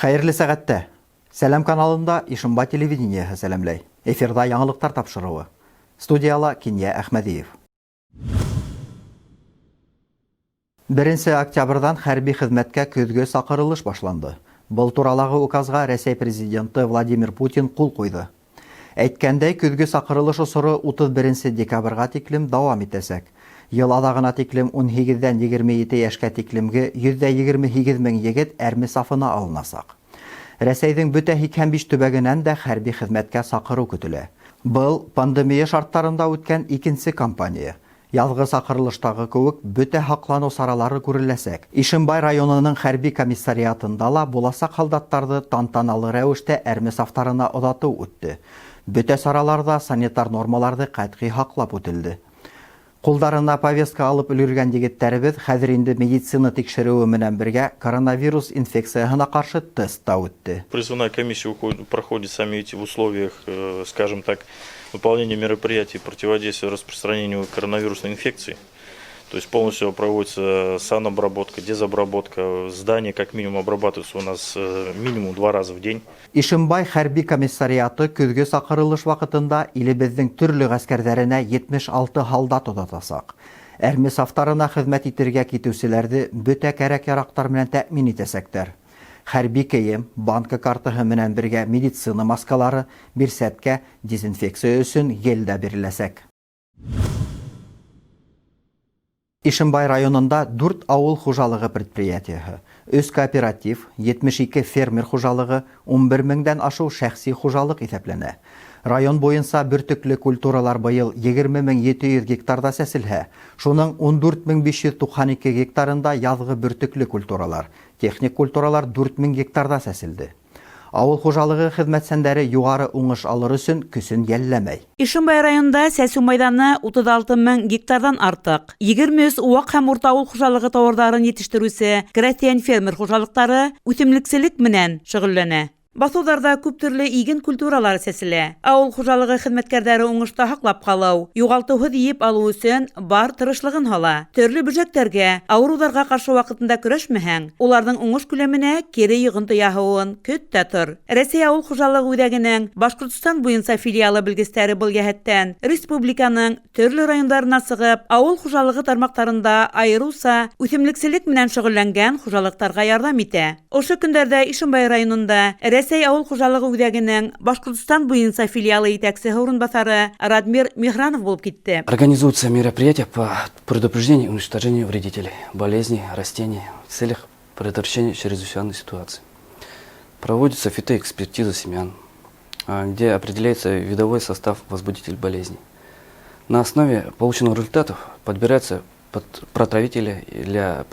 Хәерле сәгатьтә. Сәлам каналында Ишимбай телевидениеһы сәламләй. Эфирда яңалыктар тапшыруы. Студияла Киния Әхмәдиев. 1 октябрдан хәрби хезмәткә көзгө сакырылыш башланды. Был туралагы указга Рәсәй президенты Владимир Путин кул куйды. Әйткәндәй, көзгө сакырылыш осоры 31 декабрга тиклем дәвам итәсәк. Ел адагына тиклем 18-дән 27 яшькә тиклемге 128 мең егет әрми сафына алынасак. Рәсәйдең бөтә 85 төбәгенән дә хәрби хезмәткә сакыру көтелә. Был пандемия шарттарында үткән икенче кампания. Язгы сакырылыштагы кебек бөтә хаклану саралары күреләсәк. Ишимбай районының хәрби комиссариатында ла буласак солдаттарды тантаналы рәвештә әрми сафтарына озату үтте. Бөтә сараларда санитар нормаларды катгый хаклап үтелде. Кулдарына повестка алып өлгергән егетләребез хәзер инде медицина тикшерүе менән бергә коронавирус инфекциясына каршы тест та үтте. Призывная комиссия проходит сами эти в условиях, скажем так, выполнения мероприятий противодействия распространению коронавирусной инфекции. То есть полностью проводится санобработка, дезобработка. Здания как минимум обрабатываются у нас минимум 2 раза в день. Ишимбай хәрби комиссариаты көзгө сакырылыш вакытында илебезнең төрле гаскәрләренә 76 солдат озатасак. Әрми сафтарына хезмәт итәргә китүчеләрне бөтә кәрәк-ярактар белән тәэмин итәсәктәр. Хәрби кием, банка картаһы менән бергә медицина маскалары, бер сәткә дезинфекция өчен елдә биреләсәк. Ишимбай районында 4 авыл хуҗалыгы предприятияһы, 3 кооператив, 72 фермер хуҗалыгы, 11 меңдән ашу шәхси хуҗалык исәпләнә. Район буенча бөртекле культуралар быел 20,700 гектарда сәселһә, шуның 14,592 гектарында язгы бөртекле культуралар, техник культуралар 4000 гектарда сәселде. Авыл хуҗалыгы хезмәтсәндәре югары уңыш алыр өчен көсөн йәлләмәй. Ишимбай районында сәсү мәйданы 36 мең гектардан артык. 20 уак һәм урта авыл хуҗалыгы товарларын җитештерүче крестьян фермер хуҗалыктары үсемлекчелек менән шөгыльләнә. Басударда күп төрле иген культуралар сәселә. Авыл хуҗалыгы хезмәткәрләре уңышта һаклап калу, югалтуһыз диеп алу өчен бар тырышлыгын һала. Төрле бөҗәктәргә, авыруларга каршы вакытында көрәшмәһәң, уларның уңыш күләменә кире йогынты яһуын көттә тор. Рәсәй авыл хуҗалыгы үзәгенең Башкортстан буенча филиалы белгечләре был җәһәттән республиканың төрле районнарына сыгып, авыл хуҗалыгы тармактарында айырылса, үсемлекчелек менән шөгыльләнгән хуҗалыктарга ярдәм итә. Ошо көндәрдә Ишимбай районында Рәсәй авыл хуҗалыгы үзәгенең Башкортстан буенча филиалы итәкчесе урынбасары Радмир Михранов булып китте. Организуются мероприятия по предупреждению и уничтожению вредителей, болезней, растений в целях предотвращения чрезвычайной ситуации. Проводится фитоэкспертиза семян, где определяется видовой состав возбудителей болезней. На основе полученных результатов подбираются протравители для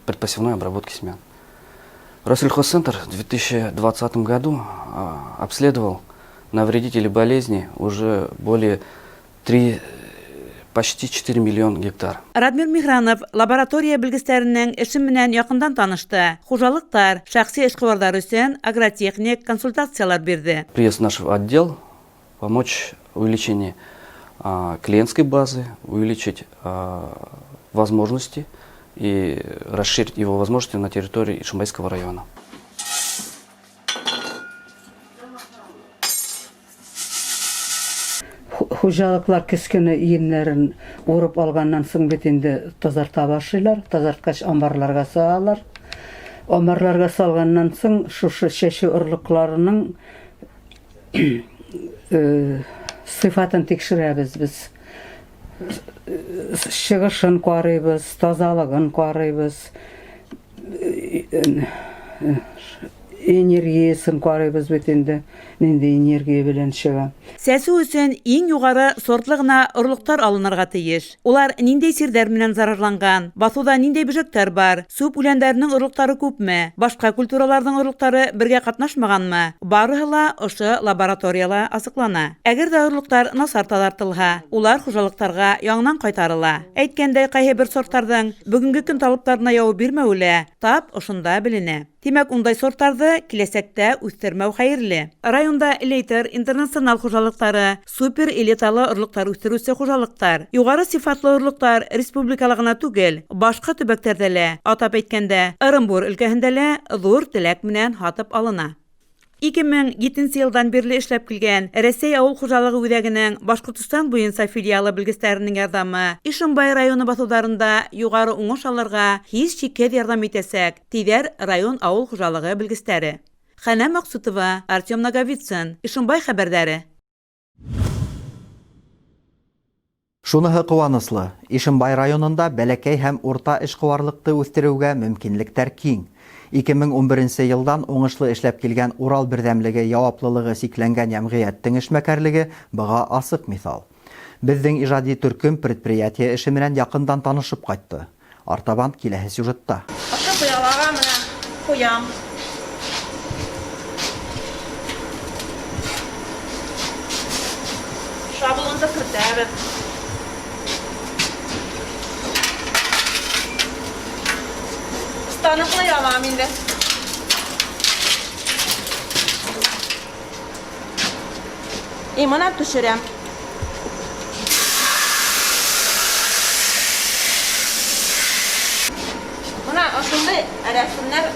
предпосевной обработки семян. Россельхозцентр в 2020 году обследовал на вредители болезни уже более почти 4 миллиона гектар. Радмир Михранов лаборатория белгечләренең эше менән якындан танышты. Хуҗалыктар, шәхси эшкуарлар өчен агротехник консультациялар бирде. Приезд в наш отдел помочь увеличению клиентской базы, увеличить возможности и расширить его возможности на территории Ишимбайского района. Хуҗалыклар кескене иеннәрен урып алганнан соң бит инде тазарта башлыйлар, тазарткач амбарларга салалар. Амбарларга салганнан соң шушы чәчү орлыкларының сыйфатын тикшерәбез без. Чыгышын карыйбыз, тазалыгын карыйбыз, энергиясын карыйбыз бит инде, нинди энергия белән чыга. Сәсү өчен иң югары сортлы гына орлыктар алынырга тиеш. Улар ниндәй сирдәр белән зарарланган, басуда ниндәй бөҗәктәр бар, суп үләннәренең орлыктары күпме, башка культураларның орлыктары бергә катнашмаганмы? Барыһы ла ошо лабораторияла асыклана. Әгәр дә орлыктар насар тазартылса, улар хуҗалыктарга яңадан кайтарыла. Әйткәндәй, кайһы бер сортларның бүгенге көн талапларына яуап бирмәүле тап ошында беленә. Тимәк, ундай сорттарды киләсәктә үстермәү хәерле. Районда элейтер интернационал хужалыклары, супер элиталы орлыктар үстерүче хужалыктар, югары сыйфатлы орлыктар республикала гына түгел, башка төбәктәрдә лә, атап әйткәндә, Ырымбур өлкәһендә лә зур теләк менән һатып алына. 2007 елдан бирле эшләп килгән Рәсәй авыл хуҗалыгы үзәгенең Башкортстан буенча филиалы белгечләренең ярдәме Ишембай районы басуларында югары уңыш алырга һич шиккә ярдәм итәсәк, тидәр район авыл хуҗалыгы белгечләре. Хәнә Максутова, Артем Наговицын, Ишембай хәбәрләре. Шуныһы куаныслы, Ишембай районында бәләкәй һәм урта эшкуарлыкты үстерүгә мөмкинлектәр киң. 2011 елдан уңышлы эшләп килгән Урал бердәмлеге яуаплылыгы сикләнгән җәмгыятьнең эшмәкәрлеге быга асык мисал. Безнең иҗади төркем предприятие эше менән якындан танышып кайтты. Артабан киләсе сюжетта. Шаблон закрытая. Станокла ялам инде. Мына төшерәм. Мына ошондай рәсемнәр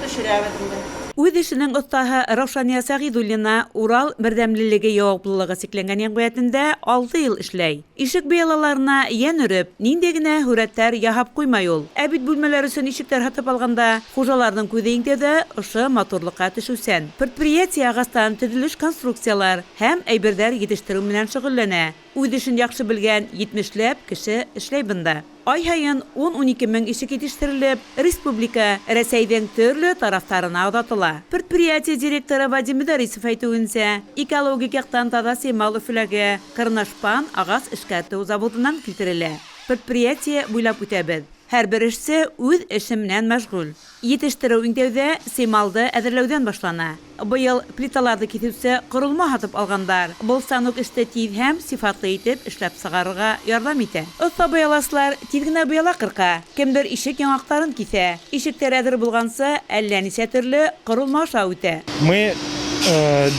төшерәбез инде. Үз эшенең остаһы Раушания Сәгыйдуллина Урал бердәмлелеге яуаплылыгы сикләнгән җәмгыятендә 6 ел эшләй. Ишек быялаларына ян өреп, нинди генә һүрәтләр яһап куймай ул. Ә бит бүлмәләр өчен ишектәр һатып алганда, хуҗаларның күзе инде ошо матурлыкка төшүсән. Предприятие агастан төзелеш конструкциялар һәм әйберләр җитештерү белән шөгыльләнә. Үз эшен яхшы белгән 70ләп кеше эшләй бында. Ай һайын 10-12 мең ишек итештерелеп, республика Рәсәйдән төрле тарафтарына озатыла. Предприятие директоры Вадим Дарисов әйтүенчә, экологик яктан таза Семал Өфөләге Кырнашпан агас эшкәртү заводыннан китерелә. Предприятие буйлап үтәбез. Һәр бер эшче үз эше менән мәшгуль. Yetiştirүү интәүдә Семалды әзерләүдән башлана. Быел плиталарды кисүче корылма һатып алгандар. Бу санук эште тиз һәм сыйфатлы итеп эшләп сыгарырга ярдәм итә. Оста буяласлар тиз генә буяла кырка. Кемдер ишек яңактарын кисә. Ишектер әзер булганса, әллә ничә төрле корылма аша үтә. Мы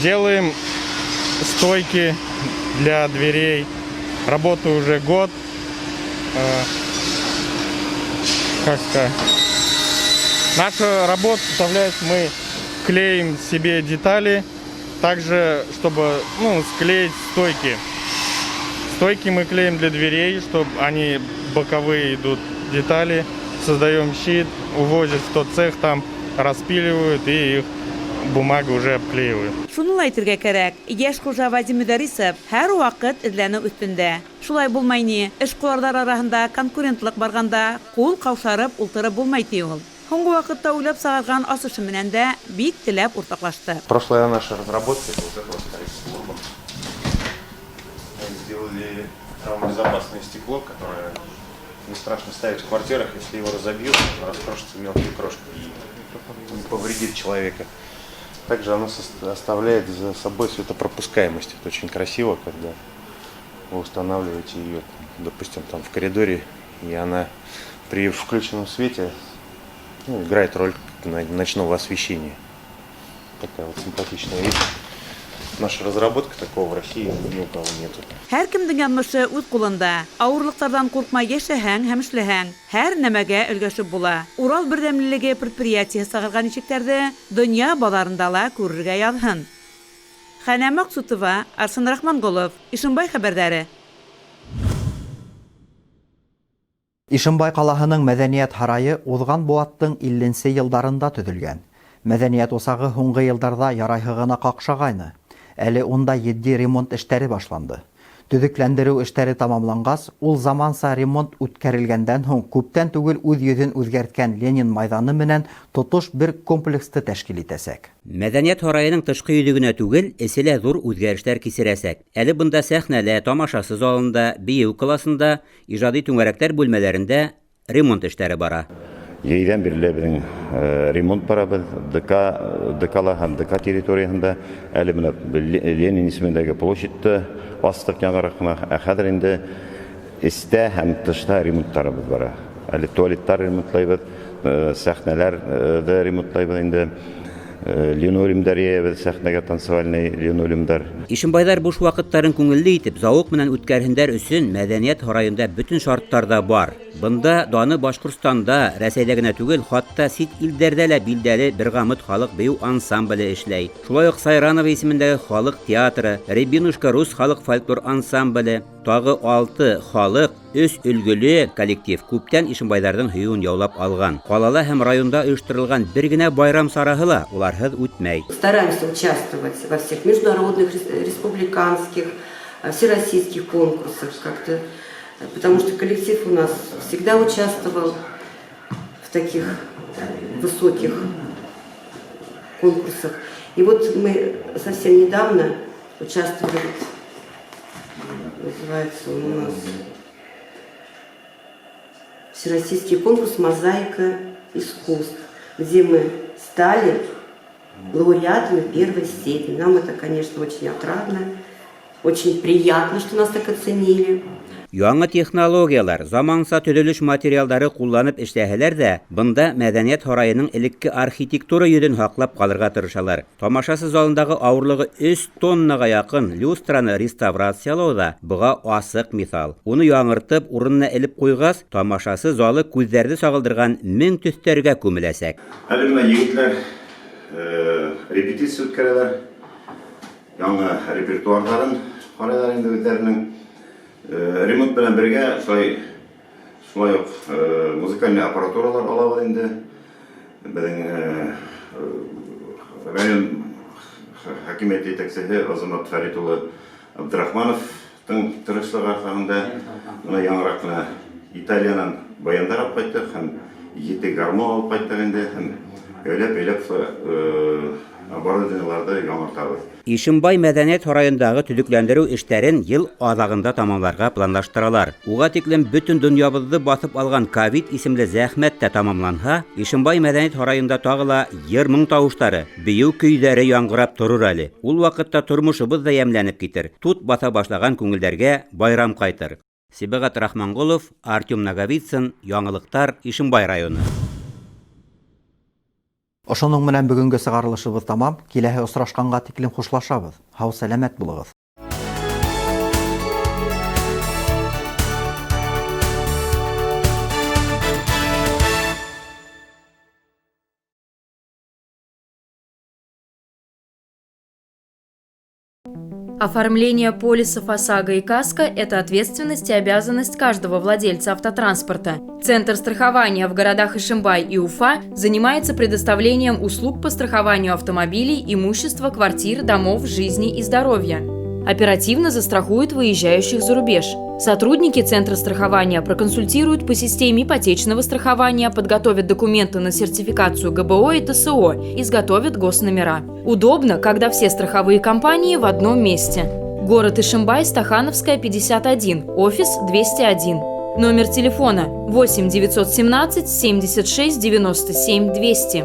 делаем стойки для дверей. Работаю уже год. Как сказать? Наша работа составляет, мы клеим себе детали, также чтобы склеить стойки. Стойки мы клеим для дверей, чтобы они боковые идут детали. Создаем щит, увозят в тот цех, там распиливают и их бумага уже обклеивают. Шуны әйтергә кирәк. Яшь хуҗа Вадим Дарисов һәр вакыт эзләнү өстендә. Шулай булмай ни, эшкуарлар арасында конкурентлык барганда кул каушарып ултырып булмай ди ул. Соңгы вакытта уйлап сыгарган асышы менән дә бик теләп уртаклашты. Прошлая наша разработка это вот это вот стекло. Мы сделали травмобезопасное стекло, которое не страшно ставить в квартирах, если его разобьют, раскрошатся мелкие крошки и не повредит человека. Также оно оставляет за собой светопропускаемость. Это очень красиво, когда вы устанавливаете ее, допустим, там в коридоре, и она при включенном свете играет роль ночного освещения. Такая вот симпатичная вещь. Наша разработка такого в России ни у кого нету. Һәр кемнең янмышы үз кулында. Авырлыктардан куркмай яшәһәң һәм эшләһәң, һәр нәмәгә өлгәшеп була. Урал бердәмлелеге предприятие сыгарган ишектәрдә дөнья базарында ла күрергә язһын. Хәнә Максутова, Арсен Рахмангулов, Ишембай хәбәрләре. Ишембай калаһының мәдәният һарайы узган буаттың 50нче елдарында төзелгән. Мәдәният усагы һуңгы елдарда ярайһы гына какшагайны. Әле унда 7 ремонт эшләре башланды. Төзекләндерү эшләре тамамлангач, ул заманса ремонт үткәрелгәндән һоң күптән түгел үз йөзен үзгәрткән Ленин майданы менән тотыш бер комплексты тәшкил итәсәк. Мәдәният һарайының тышкы йөзегенә түгел, эселә зур үзгәрешләр кисерәсәк. Әле бында сәхнәлә, тамашасы залында, бию классында, иҗади түңәрәкләр бүлмәләрендә ремонт эшләре бара. Йәйдән бирле безнең ремонт барабыз ДК-ла һәм ДК территориясында. Әле менә Ленин исемендәге площадьта астык яңаракны, хәзер инде эстә һәм тышта ремонтларыбыз бара. әле туалеттар ремонтлайбыз, сәхнәләрдә ремонтлайбыз инде. Линолеумдар яябыз, сәхнәгә танцевальный линолеумдар. Ишембайдар буш вакыттарын күңелле итеп зауык менән үткәрһеннәр өчен мәдәният һараенда бөтен шарттар да бар. Бында даны Башкортстанда, Рәсәйдә генә түгел, хатта сит илдәрдә лә билдәле Бергамыт халык бию ансамбле эшләй. Шулай ук Сайранова исемендәге халык театры, Рябинушка рус халык фольклор ансамбле, тагы 6 халык, 3 өлгеле коллектив күптән Ишембайдарның һөюен яулап алган. Калала һәм районда оештырылган бер генә байрам сараһы ла уларһыз үтмәй. Стараемся участвовать во всех международных, республиканских, всероссийских конкурсах как-то, потому что коллектив у нас всегда участвовал в таких высоких конкурсах. И вот мы совсем недавно участвовали, называется он у нас Всероссийский конкурс «Мозаика искусств», где мы стали лауреатами первой степени. Нам это, конечно, очень отрадно, очень приятно, что нас так оценили. Яңа технологиялар, заманса төзелеш материалдары кулланып эшләһәләр дә, бында мәдәният һарайының элекке архитектура йөзен һаклап калырга тырышалар. Тамашасы залындагы авырлыгы 3 тоннага якын люстраны реставрациялау да буга асык мисал. Уны яңыртып, урынына элеп куйгас, тамашасы залы күзләрне сагылдырган мең төстәргә күмеләсәк. Әле менә егетләр репетиция үткәрәләр. Яңа репертуарларын карыйлар инде үзләренең. Ремонт белән бергә шулай ук музыкальный аппаратуралар алабыз инде. Безнең район хакимияте итәкчесе Азамат Фәрит улы Абдрахмановның тырышлыгы аркасында менә яңарак кына Италиянан баяндар алып кайттык һәм 7 гармон алып кайттык инде һәм өйләп оборудованиеларны яңартабыз. Ишембай мәдәният һараендагы төзекләндерү эшләрен ел азагында тамамларга планлаштыралар. Уга тиклем бөтен дөньябызны басып алган ковид исемле зәхмәт тә тамамланһа, Ишембай мәдәният һараенда тагыла йыр-моң тавышлары, бию көйдәре яңгырап торыр әле. Ул вакытта тормышыбыз да ямьләнеп китер. Тут бата башлаган күңелләргә байрам кайтыр. Сибагат Рахмангулов, Артем Наговицын, Яңалыктар, Ишембай районы. Ошоның менән бүгенге сыгарылышыбыз тамам. Киләһе осрашканга тиклем хушлашабыз. Һау сәламәт булыгыз. Оформление полисов ОСАГО и КАСКО – это ответственность и обязанность каждого владельца автотранспорта. Центр страхования в городах Ишимбай и Уфа занимается предоставлением услуг по страхованию автомобилей, имущества, квартир, домов, жизни и здоровья. Оперативно застрахуют выезжающих за рубеж. Сотрудники Центра страхования проконсультируют по системе ипотечного страхования, подготовят документы на сертификацию ГБО и ТСО, изготовят госномера. Удобно, когда все страховые компании в одном месте. Город Ишимбай, Стахановская, 51, офис 201. Номер телефона 8 917 76 97 200.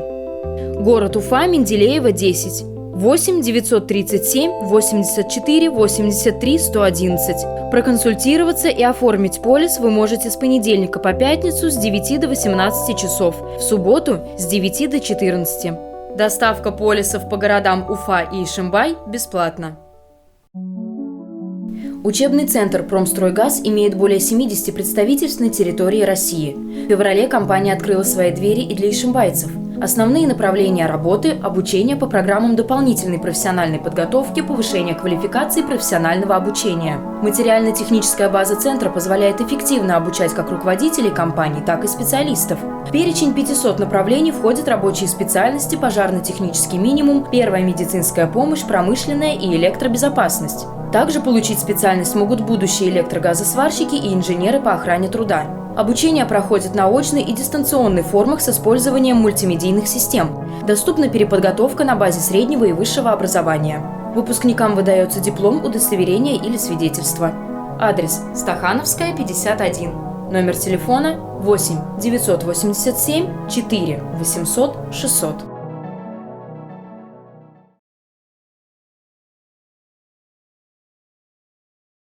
Город Уфа, Менделеева, 10. 8 937 84 83 111. Проконсультироваться и оформить полис вы можете с понедельника по пятницу с 9 до 18 часов, в субботу с 9 до 14. Доставка полисов по городам Уфа и Ишимбай бесплатна. Учебный центр «Промстройгаз» имеет более 70 представительств на территории России. В феврале компания открыла свои двери и для ишимбайцев. Основные направления работы – обучение по программам дополнительной профессиональной подготовки, повышение квалификации профессионального обучения. Материально-техническая база центра позволяет эффективно обучать как руководителей компаний, так и специалистов. В перечень 500 направлений входят рабочие специальности, пожарно-технический минимум, первая медицинская помощь, промышленная и электробезопасность. Также получить специальность могут будущие электрогазосварщики и инженеры по охране труда. Обучение проходит на очной и дистанционной формах с использованием мультимедийных систем. Доступна переподготовка на базе среднего и высшего образования. Выпускникам выдается диплом, удостоверение или свидетельство. Адрес: Стахановская, 51. Номер телефона 8 987 4 800 600.